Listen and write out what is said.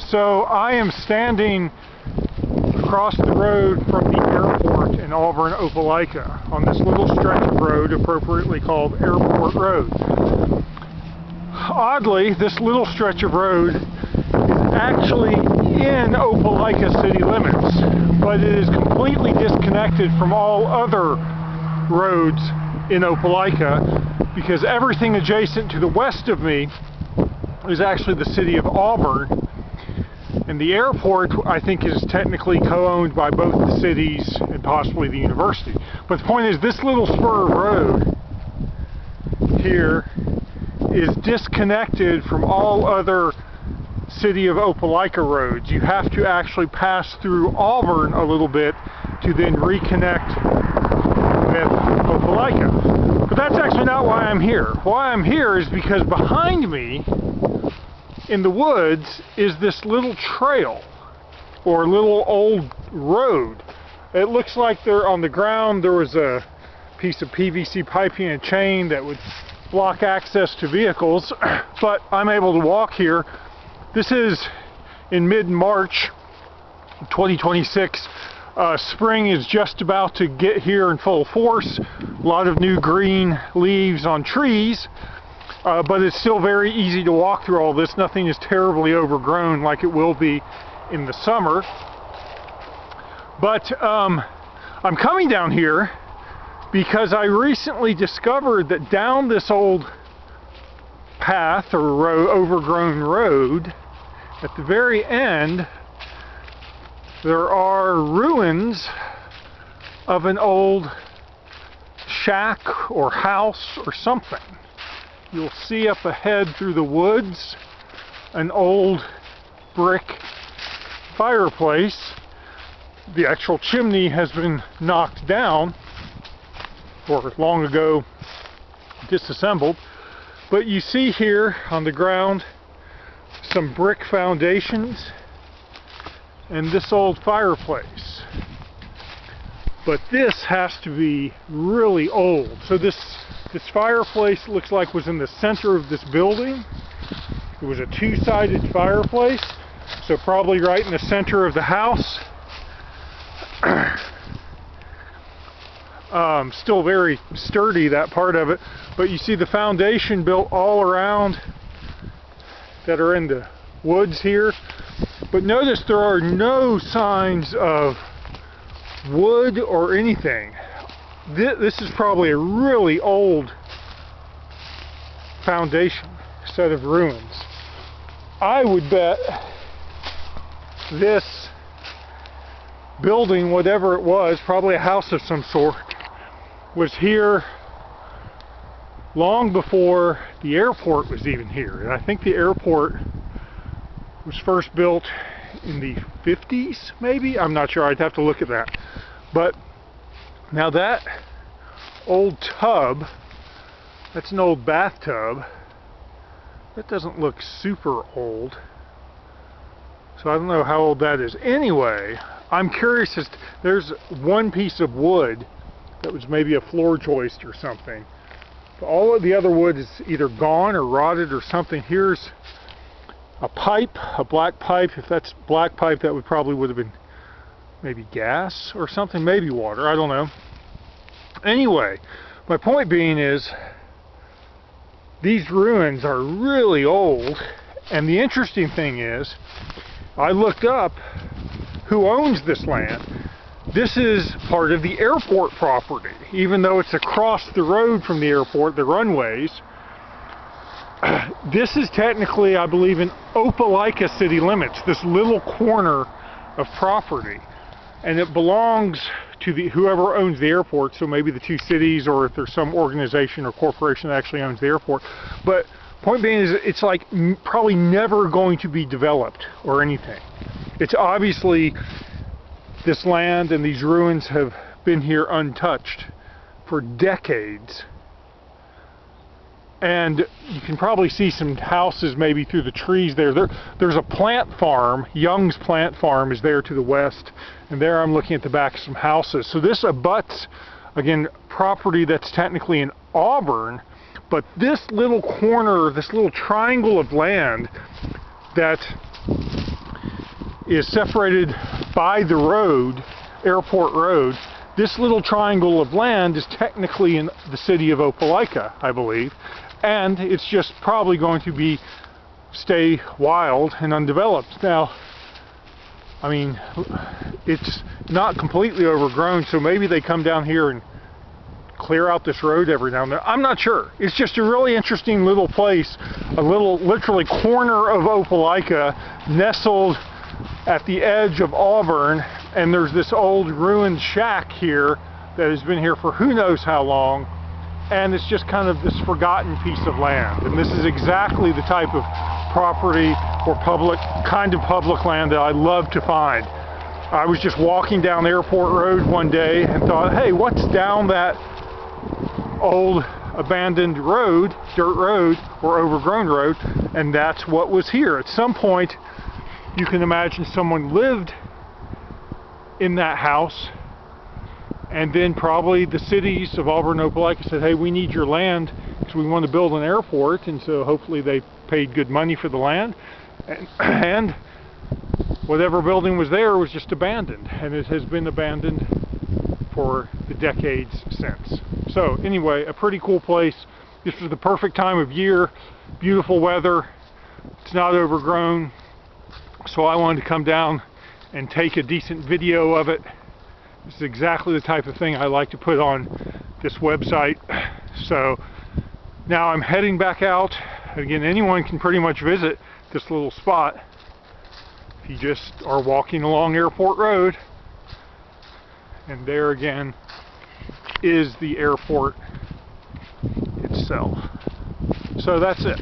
So I am standing across the road from the airport in Auburn, Opelika, on this little stretch of road appropriately called Airport Road. Oddly, this little stretch of road is actually in Opelika city limits, but it is completely disconnected from all other roads in Opelika because everything adjacent to the west of me is actually the city of Auburn. And the airport, I think, is technically co-owned by both the cities and possibly the university. But the point is, this little spur of road here is disconnected from all other city of Opelika roads. You have to actually pass through Auburn a little bit to then reconnect with Opelika. But that's actually not why I'm here. Why I'm here is because behind me in the woods is this little trail or little old road. It looks like there on the ground there was a piece of PVC piping and chain that would block access to vehicles, but I'm able to walk here. This is in mid-March 2026. Spring is just about to get here in full force. A lot of new green leaves on trees. But it's still very easy to walk through all this. Nothing is terribly overgrown like it will be in the summer. But I'm coming down here because I recently discovered that down this old path or overgrown road, at the very end, there are ruins of an old shack or house or something. You'll see up ahead through the woods an old brick fireplace. The actual chimney has been knocked down or long ago disassembled. But you see here on the ground some brick foundations and this old fireplace. But this has to be really old. So this fireplace looks like was in the center of this building. It was a two-sided fireplace, so probably right in the center of the house. Still very sturdy, that part of it, but you see the foundation built all around that are in the woods here. But notice there are no signs of wood or anything. This is probably a really old foundation set of ruins. I would bet this building, whatever it was, probably a house of some sort, was here long before the airport was even here. And I think the airport was first built in the 50s, maybe? I'm not sure, I'd have to look at that. But now that old tub, that's an old bathtub, that doesn't look super old. So I don't know how old that is. Anyway, I'm curious, there's one piece of wood that was maybe a floor joist or something. But all of the other wood is either gone or rotted or something. Here's a pipe, a black pipe. If that's black pipe, that would have been maybe gas or something, maybe water, I don't know. Anyway, my point being is these ruins are really old, and the interesting thing is I looked up who owns this land. This is part of the airport property, even though it's across the road from the airport, the runways. This is technically, I believe, in Opelika city limits, this little corner of property. And it belongs to whoever owns the airport, so maybe the two cities, or if there's some organization or corporation that actually owns the airport. But point being is, it's like probably never going to be developed or anything. It's obviously, this land and these ruins have been here untouched for decades. And you can probably see some houses maybe through the trees there. There's a plant farm, Young's Plant Farm is there to the west, and there I'm looking at the back of some houses. So this abuts, again, property that's technically in Auburn, but this little corner, this little triangle of land that is separated by the road, Airport Road. This little triangle of land is technically in the city of Opelika, I believe, and it's just probably going to stay wild and undeveloped. Now, I mean, it's not completely overgrown, so maybe they come down here and clear out this road every now and then. I'm not sure. It's just a really interesting little place, a little literally corner of Opelika, nestled at the edge of Auburn, and there's this old ruined shack here that has been here for who knows how long, and it's just kind of this forgotten piece of land. And this is exactly the type of property or public land that I love to find. I was just walking down Airport Road one day and thought, hey, what's down that old abandoned road, dirt road or overgrown road? And that's what was here. At some point, you can imagine someone lived in that house, and then probably the cities of Auburn and Opelika said, hey, we need your land because we want to build an airport, and so hopefully they paid good money for the land, and whatever building was there was just abandoned, and it has been abandoned for the decades since. So anyway, a pretty cool place. This was the perfect time of year, beautiful weather, it's not overgrown, so I wanted to come down and take a decent video of it. This is exactly the type of thing I like to put on this website. So now I'm heading back out. Again, anyone can pretty much visit this little spot if you just are walking along Airport Road. And there again is the airport itself. So that's it.